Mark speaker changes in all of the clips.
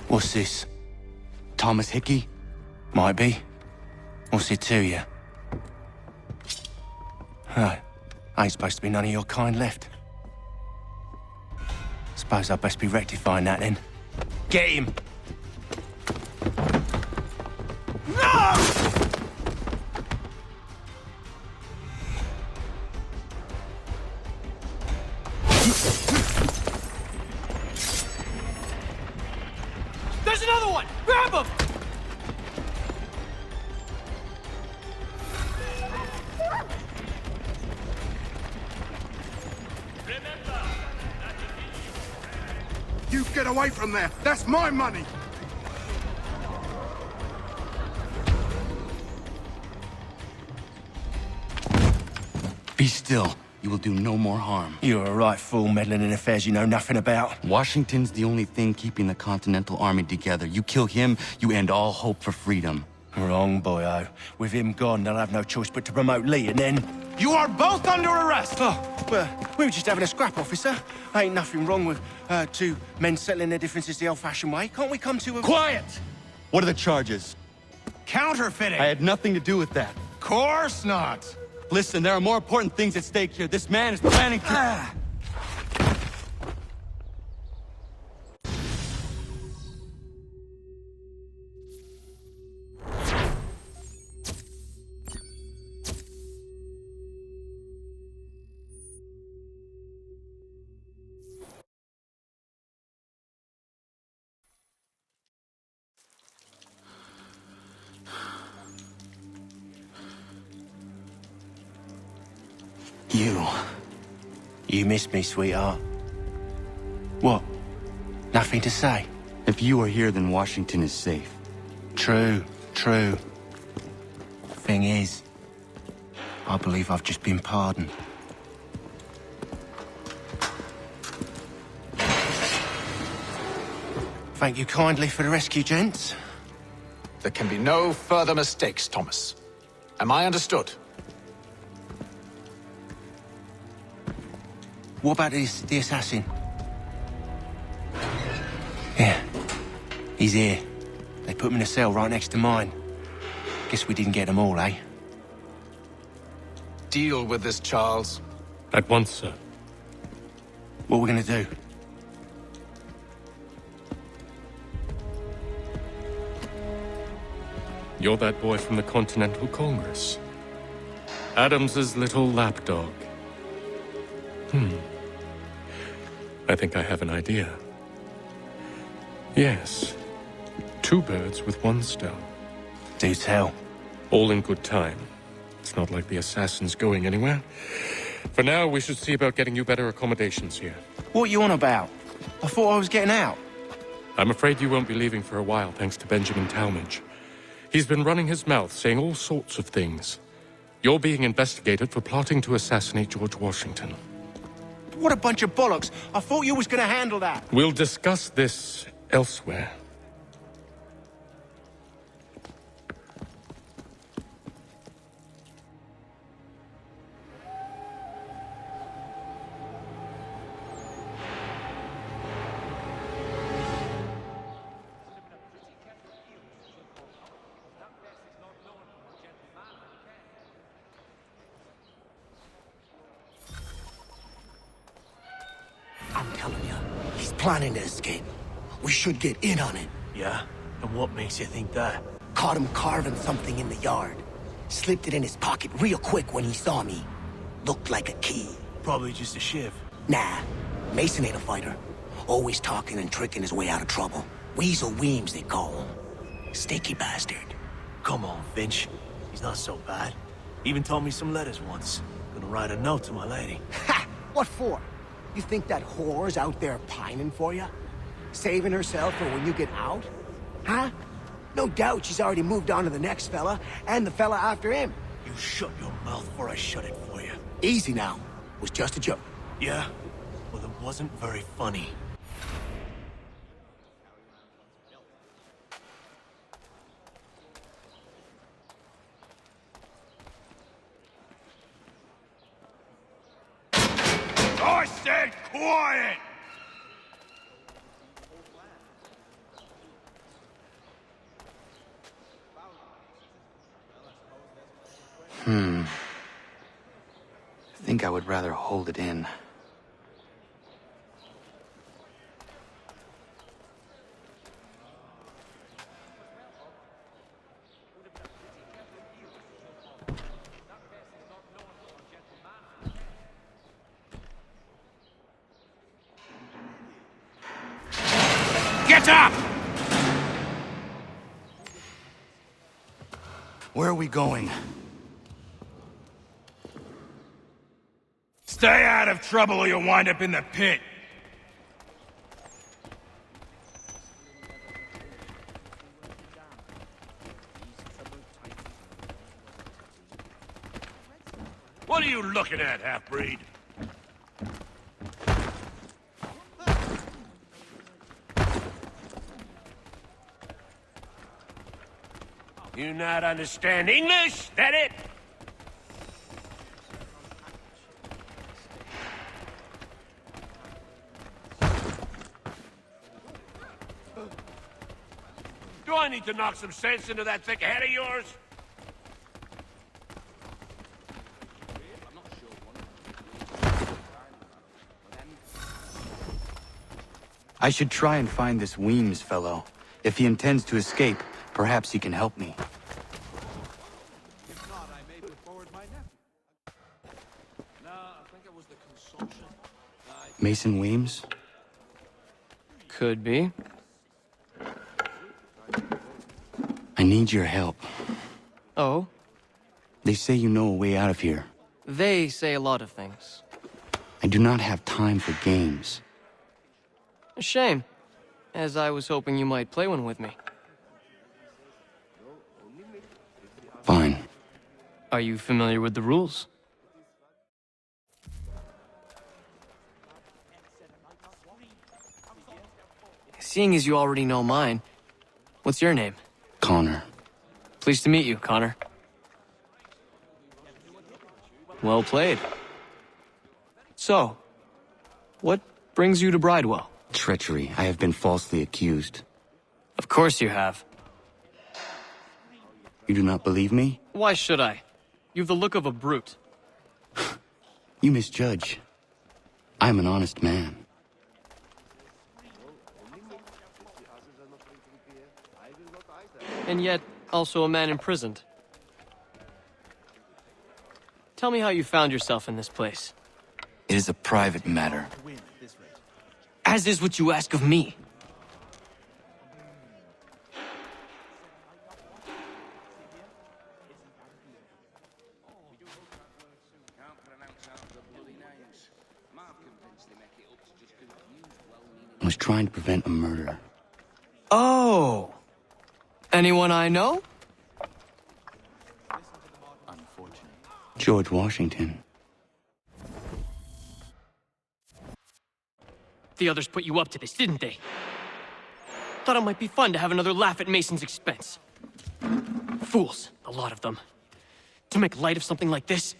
Speaker 1: What's this?
Speaker 2: Thomas Hickey?
Speaker 1: Might be. What's it to you? Right. Ain't supposed to be none of your kind left. Suppose I'd best be rectifying that then. Get him! No!
Speaker 3: There's another one! Grab him!
Speaker 4: You get away from there! That's my money!
Speaker 2: Be still. You will do no more harm.
Speaker 1: You're a right fool meddling in affairs you know nothing about.
Speaker 2: Washington's the only thing keeping the Continental Army together. You kill him, you end all hope for freedom.
Speaker 1: Wrong, boyo. With him gone, they'll have no choice but to promote Lee, and then...
Speaker 4: You are both under arrest!
Speaker 1: Oh, well, we were just having a scrap, officer. Ain't nothing wrong with two men settling their differences the old-fashioned way. Can't we come to a...
Speaker 2: Quiet! What are the charges?
Speaker 4: Counterfeiting!
Speaker 2: I had nothing to do with that.
Speaker 4: Course not!
Speaker 2: Listen, there are more important things at stake here. This man is planning to...
Speaker 1: You missed me, sweetheart. What? Nothing to say?
Speaker 2: If you are here, then Washington is safe.
Speaker 1: True. Thing is, I believe I've just been pardoned. Thank you kindly for the rescue, gents.
Speaker 5: There can be no further mistakes, Thomas. Am I understood?
Speaker 1: What about the assassin? Yeah, he's here. They put him in a cell right next to mine. Guess we didn't get them all, eh?
Speaker 5: Deal with this, Charles.
Speaker 6: At once, sir.
Speaker 1: What are we gonna do?
Speaker 6: You're that boy from the Continental Congress. Adams's little lapdog. I think I have an idea. Yes. Two birds with one stone.
Speaker 1: Do tell.
Speaker 6: All in good time. It's not like the assassin's going anywhere. For now, we should see about getting you better accommodations here.
Speaker 1: What are you on about? I thought I was getting out.
Speaker 6: I'm afraid you won't be leaving for a while, thanks to Benjamin Talmadge. He's been running his mouth, saying all sorts of things. You're being investigated for plotting to assassinate George Washington.
Speaker 1: What a bunch of bollocks. I thought you was gonna handle that.
Speaker 6: We'll discuss this elsewhere.
Speaker 7: I'm telling you, he's planning to escape. We should get in on it.
Speaker 3: Yeah? And what makes you think that?
Speaker 7: Caught him carving something in the yard. Slipped it in his pocket real quick when he saw me. Looked like a key.
Speaker 3: Probably just a shiv.
Speaker 7: Nah, Mason ain't a fighter. Always talking and tricking his way out of trouble. Weasel Weems, they call him. Sneaky bastard.
Speaker 3: Come on, Finch. He's not so bad. Even taught me some letters once. Gonna write a note to my lady.
Speaker 7: Ha! What for? You think that whore's out there pining for you? Saving herself for when you get out? Huh? No doubt she's already moved on to the next fella, and the fella after him.
Speaker 3: You shut your mouth before I shut it for you.
Speaker 7: Easy now. Was just a joke.
Speaker 3: Yeah? Well, it wasn't very funny.
Speaker 4: I said quiet!
Speaker 2: I think I would rather hold it in.
Speaker 1: Get up!
Speaker 2: Where are we going?
Speaker 1: Stay out of trouble or you'll wind up in the pit.
Speaker 8: What are you looking at, half-breed? You not understand English? That it? Do I need to knock some sense into that thick head of yours?
Speaker 2: I should try and find this Weems fellow. If he intends to escape, perhaps he can help me. Mason Weems?
Speaker 9: Could be.
Speaker 2: I need your help.
Speaker 9: Oh?
Speaker 2: They say you know a way out of here.
Speaker 9: They say a lot of things.
Speaker 2: I do not have time for games.
Speaker 9: A shame, as I was hoping you might play one with me.
Speaker 2: Fine.
Speaker 9: Are you familiar with the rules? Seeing as you already know mine, what's your name?
Speaker 2: Connor.
Speaker 9: Pleased to meet you, Connor. Well played. So, what brings you to Bridewell?
Speaker 2: Treachery. I have been falsely accused.
Speaker 9: Of course you have.
Speaker 2: You do not believe me?
Speaker 9: Why should I? You've the look of a brute.
Speaker 2: You misjudge. I am an honest man.
Speaker 9: And yet, also a man imprisoned. Tell me how you found yourself in this place.
Speaker 2: It is a private matter.
Speaker 9: As is what you ask of me.
Speaker 2: I was trying to prevent a murder.
Speaker 9: Oh! Anyone I know?
Speaker 2: George Washington.
Speaker 9: The others put you up to this, didn't they? Thought it might be fun to have another laugh at Mason's expense. Fools, a lot of them. To make light of something like this.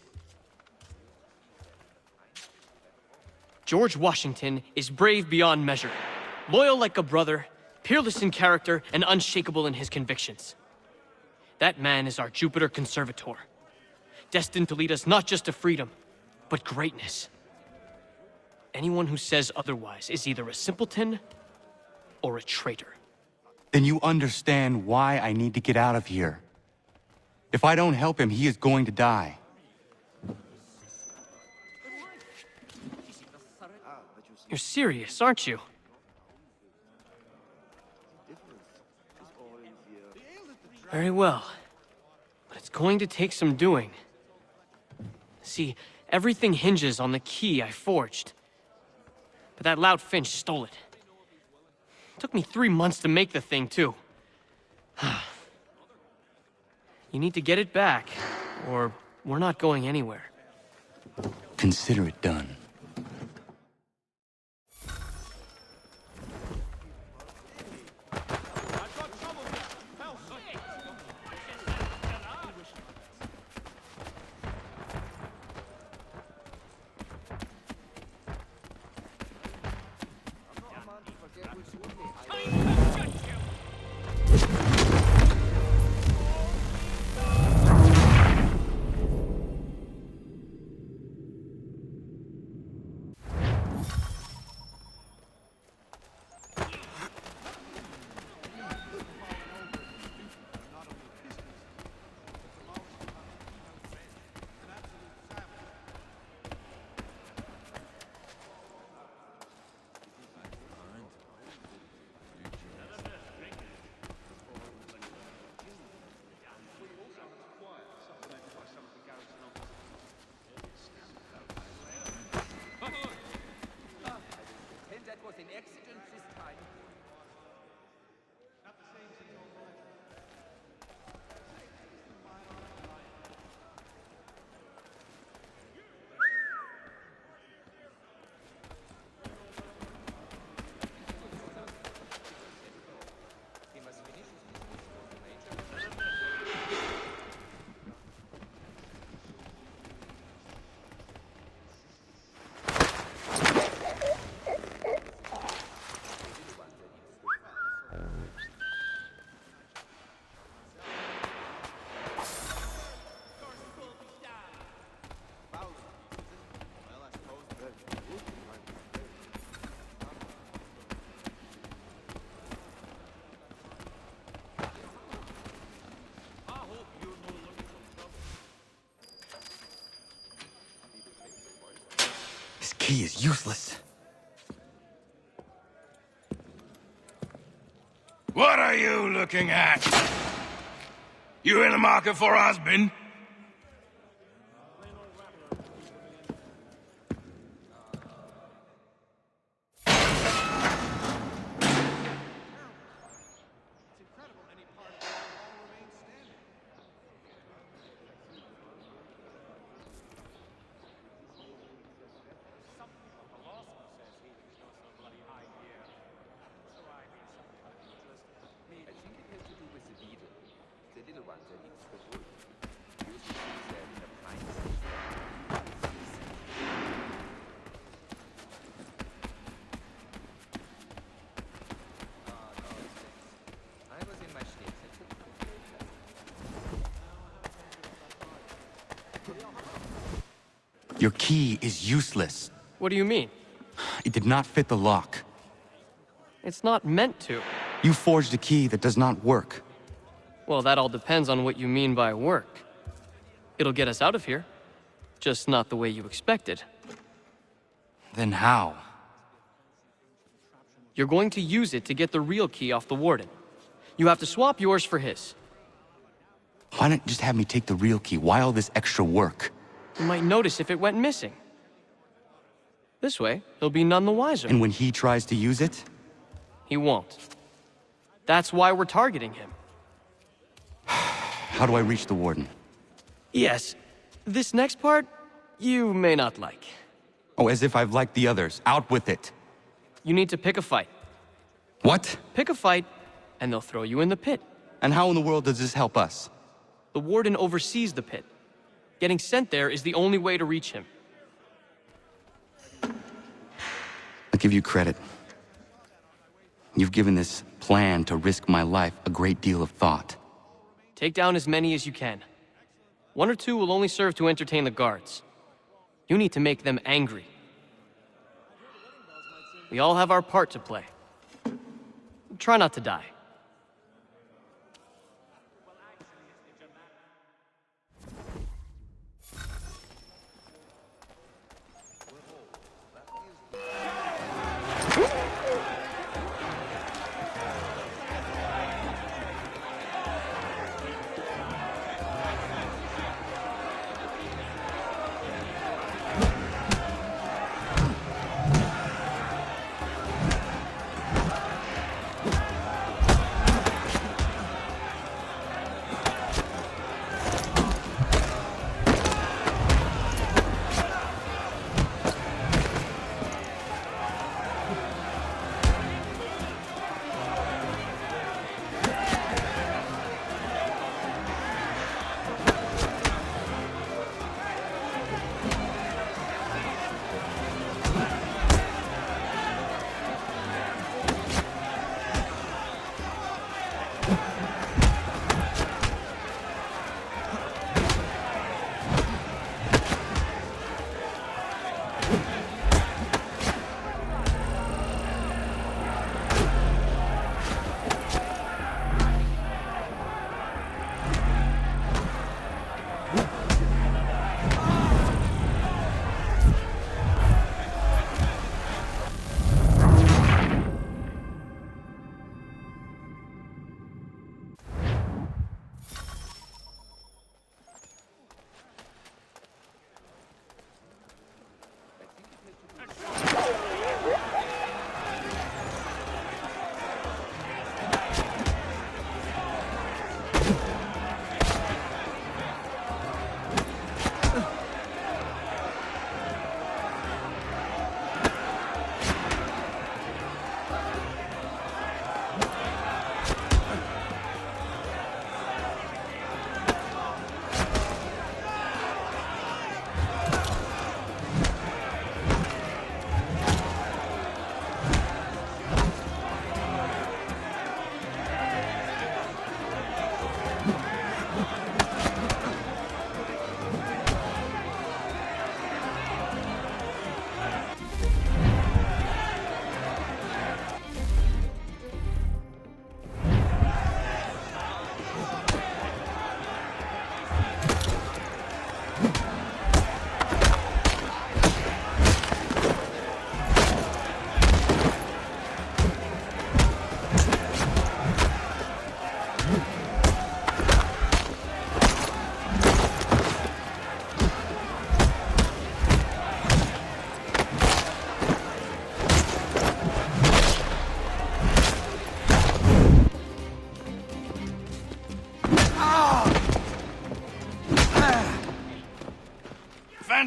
Speaker 9: George Washington is brave beyond measure, loyal like a brother, peerless in character, and unshakable in his convictions. That man is our Jupiter Conservator, destined to lead us not just to freedom, but greatness. Anyone who says otherwise is either a simpleton or a traitor.
Speaker 2: Then you understand why I need to get out of here. If I don't help him, he is going to die.
Speaker 9: You're serious, aren't you? Very well. But it's going to take some doing. See, everything hinges on the key I forged. But that lout Finch stole it. Took me 3 months to make the thing, too. You need to get it back, or we're not going anywhere.
Speaker 2: Consider it done. key is useless.
Speaker 10: What are you looking at? You in the market for a husband?
Speaker 2: Your key is useless.
Speaker 9: What do you mean?
Speaker 2: It did not fit the lock.
Speaker 9: It's not meant to.
Speaker 2: You forged a key that does not work.
Speaker 9: Well, that all depends on what you mean by work. It'll get us out of here. Just not the way you expected.
Speaker 2: Then how?
Speaker 9: You're going to use it to get the real key off the Warden. You have to swap yours for his.
Speaker 2: Why not just have me take the real key? Why all this extra work?
Speaker 9: You might notice if it went missing. This way, he'll be none the wiser.
Speaker 2: And when he tries to use it?
Speaker 9: He won't. That's why we're targeting him.
Speaker 2: How do I reach the Warden?
Speaker 9: Yes. This next part, you may not like.
Speaker 2: Oh, as if I've liked the others. Out with it.
Speaker 9: You need to pick a fight.
Speaker 2: What?
Speaker 9: Pick a fight, and they'll throw you in the pit.
Speaker 2: And how in the world does this help us?
Speaker 9: The Warden oversees the pit. Getting sent there is the only way to reach him.
Speaker 2: I'll give you credit. You've given this plan to risk my life a great deal of thought.
Speaker 9: Take down as many as you can. 1 or 2 will only serve to entertain the guards. You need to make them angry. We all have our part to play. Try not to die.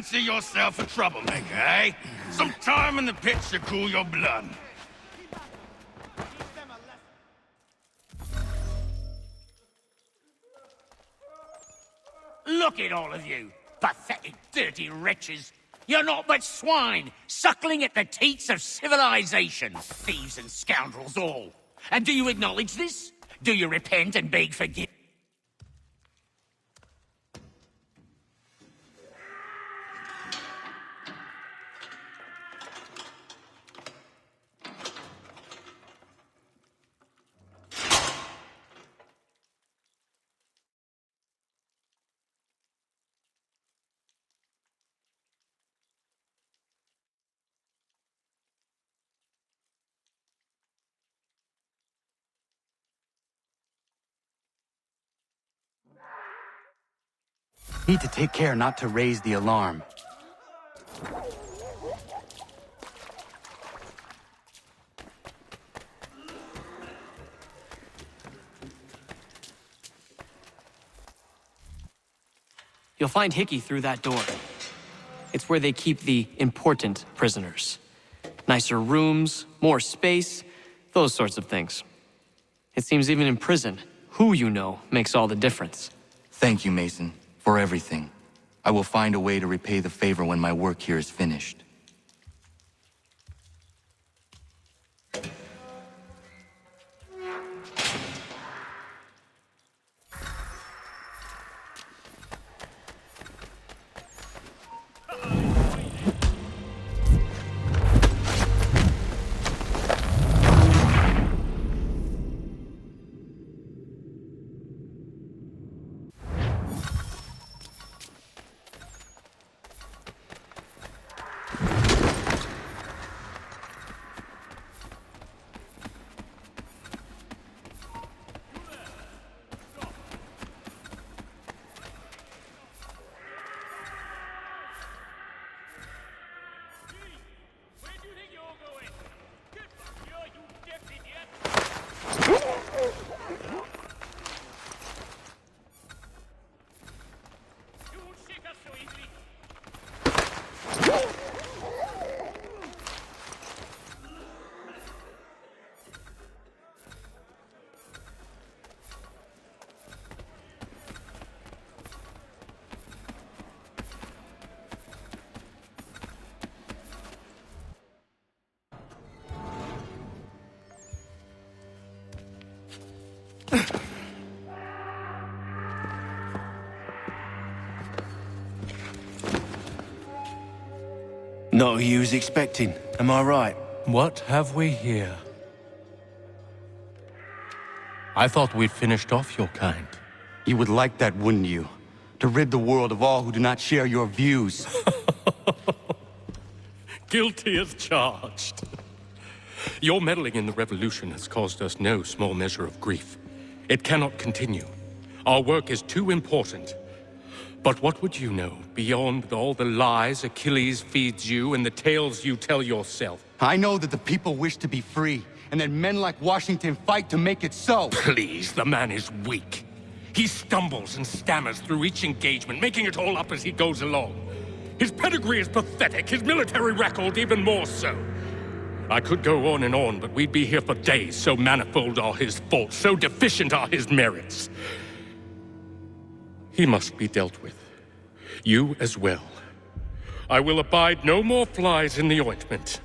Speaker 10: fancy yourself a troublemaker, eh? Some time in the pits to cool your blood.
Speaker 8: Look at all of you, pathetic, dirty wretches. You're not but swine, suckling at the teats of civilization. Thieves and scoundrels all. And do you acknowledge this? Do you repent and beg forgiveness?
Speaker 2: Need to take care not to raise the alarm.
Speaker 9: You'll find Hickey through that door. It's where they keep the important prisoners. Nicer rooms, more space, those sorts of things. It seems even in prison, who you know makes all the difference.
Speaker 2: Thank you, Mason, for everything. I will find a way to repay the favor when my work here is finished.
Speaker 1: Not who you was expecting, am I right?
Speaker 6: What have we here? I thought we'd finished off your kind.
Speaker 2: You would like that, wouldn't you? To rid the world of all who do not share your views.
Speaker 6: Guilty as charged. Your meddling in the revolution has caused us no small measure of grief. It cannot continue. Our work is too important. But what would you know beyond all the lies Achilles feeds you and the tales you tell yourself?
Speaker 2: I know that the people wish to be free, and that men like Washington fight to make it so.
Speaker 6: Please, the man is weak. He stumbles and stammers through each engagement, making it all up as he goes along. His pedigree is pathetic, his military record even more so. I could go on and on, but we'd be here for days, so manifold are his faults, so deficient are his merits. He must be dealt with. You as well. I will abide no more flies in the ointment.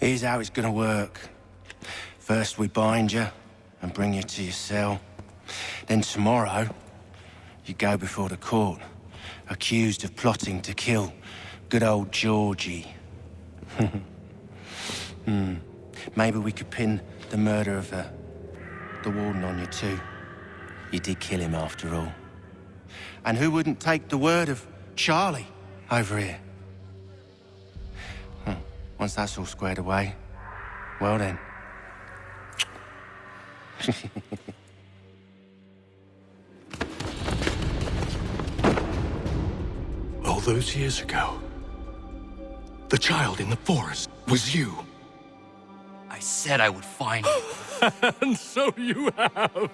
Speaker 1: Here's how it's gonna work. First we bind you and bring you to your cell. Then tomorrow, you go before the court, accused of plotting to kill good old Georgie. Maybe we could pin the murder of the warden on you too. You did kill him after all. And who wouldn't take the word of Charlie over here? Once that's all squared away, well then.
Speaker 6: All those years ago, the child in the forest was you.
Speaker 2: I said I would find you.
Speaker 6: And so you have.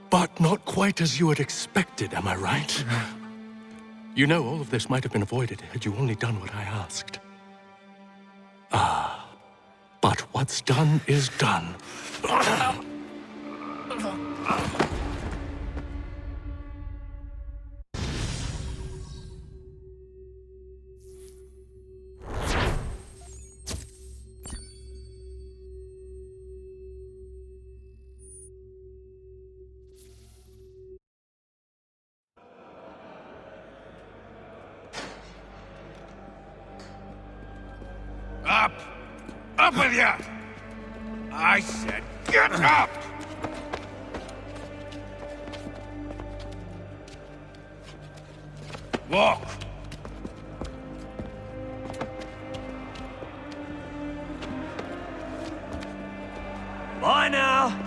Speaker 6: But not quite as you had expected, am I right? You know, all of this might have been avoided had you only done what I asked. But what's done is done.
Speaker 10: Up! Up with you! I said get up! Walk!
Speaker 3: Bye now!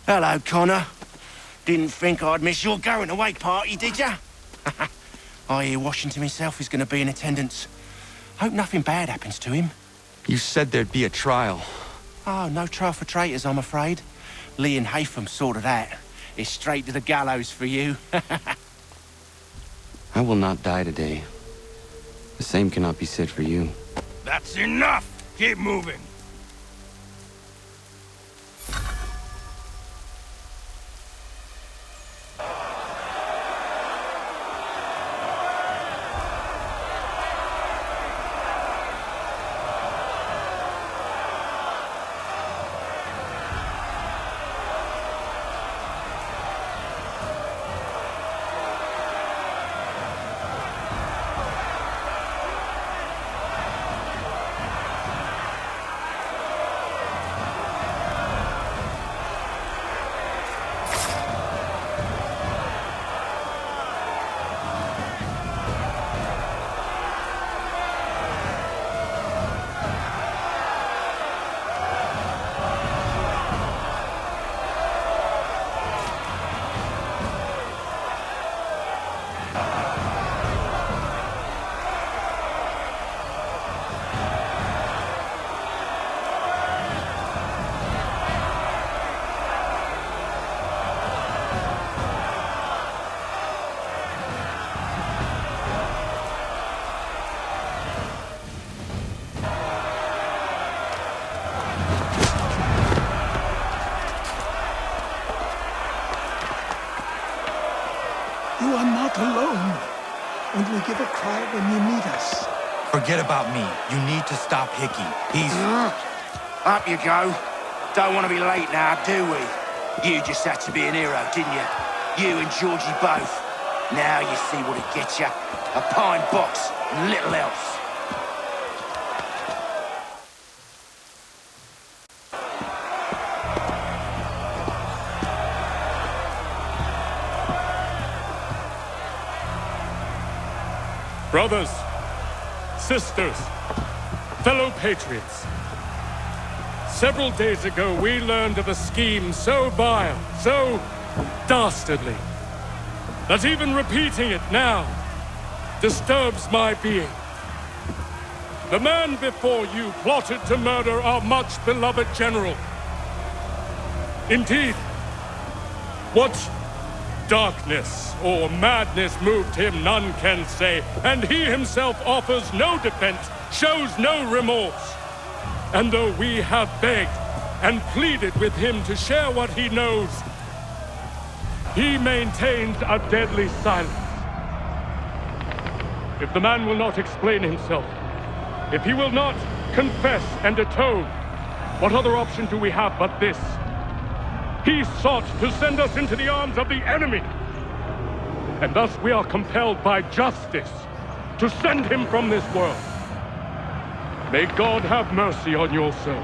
Speaker 1: Hello, Connor. Didn't think I'd miss your going-away party, did ya? I hear Washington himself is going to be in attendance. Hope nothing bad happens to him.
Speaker 2: You said there'd be a trial.
Speaker 1: Oh, no trial for traitors, I'm afraid. Lee and Haytham sorted that. It's straight to the gallows for you.
Speaker 2: I will not die today. The same cannot be said for you.
Speaker 10: That's enough! Keep moving!
Speaker 11: You are not alone. Only give a cry when you need us.
Speaker 12: Forget about me. You need to stop Hickey. He's...
Speaker 1: Up you go. Don't want to be late now, do we? You just had to be an hero, didn't you? You and Georgie both. Now you see what it gets you. A pine box and little else.
Speaker 6: Brothers, sisters, fellow patriots. Several days ago, we learned of a scheme so vile, so dastardly, that even repeating it now disturbs my being. The man before you plotted to murder our much-beloved general. Indeed, what darkness or madness moved him, none can say, and he himself offers no defense, shows no remorse. And though we have begged and pleaded with him to share what he knows, he maintains a deadly silence. If the man will not explain himself, if he will not confess and atone, what other option do we have but this? He sought to send us into the arms of the enemy, and thus we are compelled by justice to send him from this world. May God have mercy on your soul.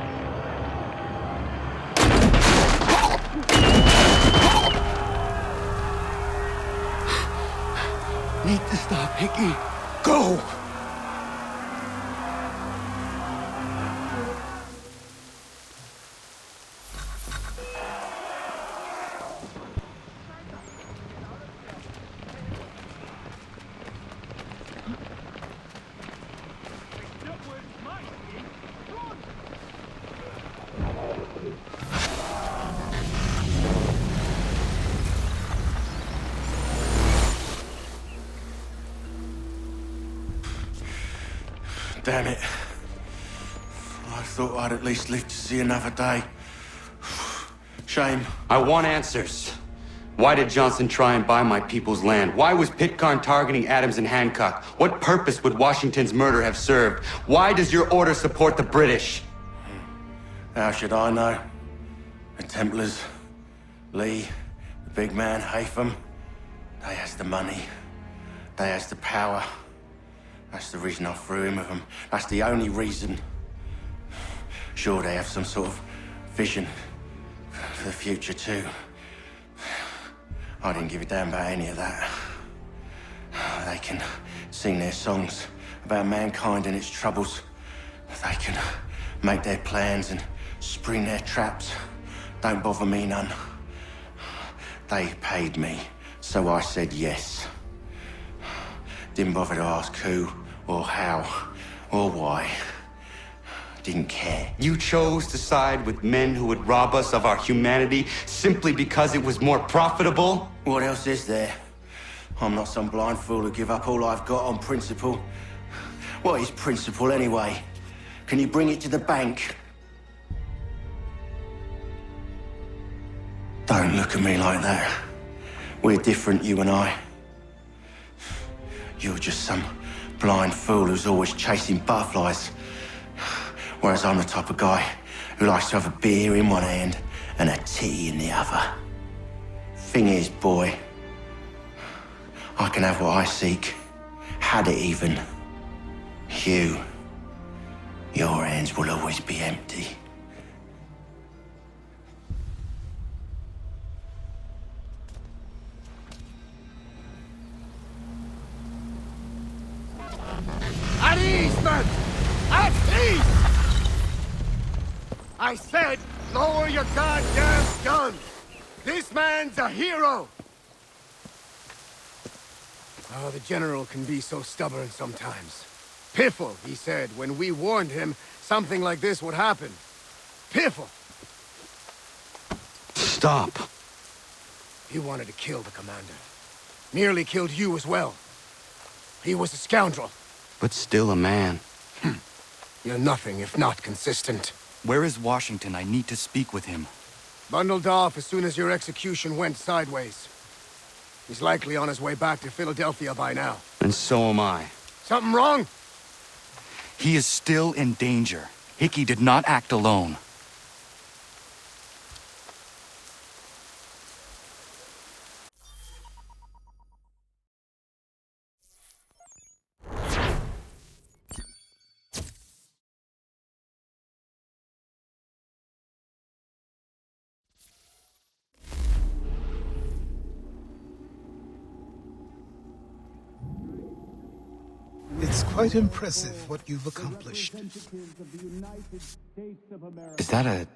Speaker 11: Need to stop, Hickey. Go!
Speaker 1: Damn it. I thought I'd at least live to see another day. Shame.
Speaker 2: I want answers. Why did Johnson try and buy my people's land? Why was Pitcairn targeting Adams and Hancock? What purpose would Washington's murder have served? Why does your order support the British?
Speaker 1: How should I know? The Templars, Lee, the big man, Haytham, they has the money. They has the power. That's the reason I threw in with them. That's the only reason. Sure, they have some sort of vision for the future too. I didn't give a damn about any of that. They can sing their songs about mankind and its troubles. They can make their plans and spring their traps. Don't bother me none. They paid me, so I said yes. Didn't bother to ask who, or how, or why. Didn't care.
Speaker 2: You chose to side with men who would rob us of our humanity simply because it was more profitable?
Speaker 1: What else is there? I'm not some blind fool who give up all I've got on principle. What is principle anyway? Can you bring it to the bank? Don't look at me like that. We're different, you and I. You're just some blind fool who's always chasing butterflies. Whereas I'm the type of guy who likes to have a beer in one hand and a tea in the other. Thing is, boy, I can have what I seek. Had it even. Your hands will always be empty.
Speaker 4: At ease, men! At ease! I said, lower your goddamn guns! This man's a hero! Oh, the General can be so stubborn sometimes. Piffle, he said, when we warned him something like this would happen. Piffle!
Speaker 2: Stop.
Speaker 4: He wanted to kill the commander. Nearly killed you as well. He was a scoundrel.
Speaker 2: But still a man.
Speaker 4: You're nothing if not consistent.
Speaker 12: Where is Washington? I need to speak with him.
Speaker 4: Bundled off as soon as your execution went sideways. He's likely on his way back to Philadelphia by now.
Speaker 2: And so am I.
Speaker 4: Something wrong?
Speaker 12: He is still in danger. Hickey did not act alone.
Speaker 11: It's quite impressive what you've accomplished.
Speaker 2: Is that a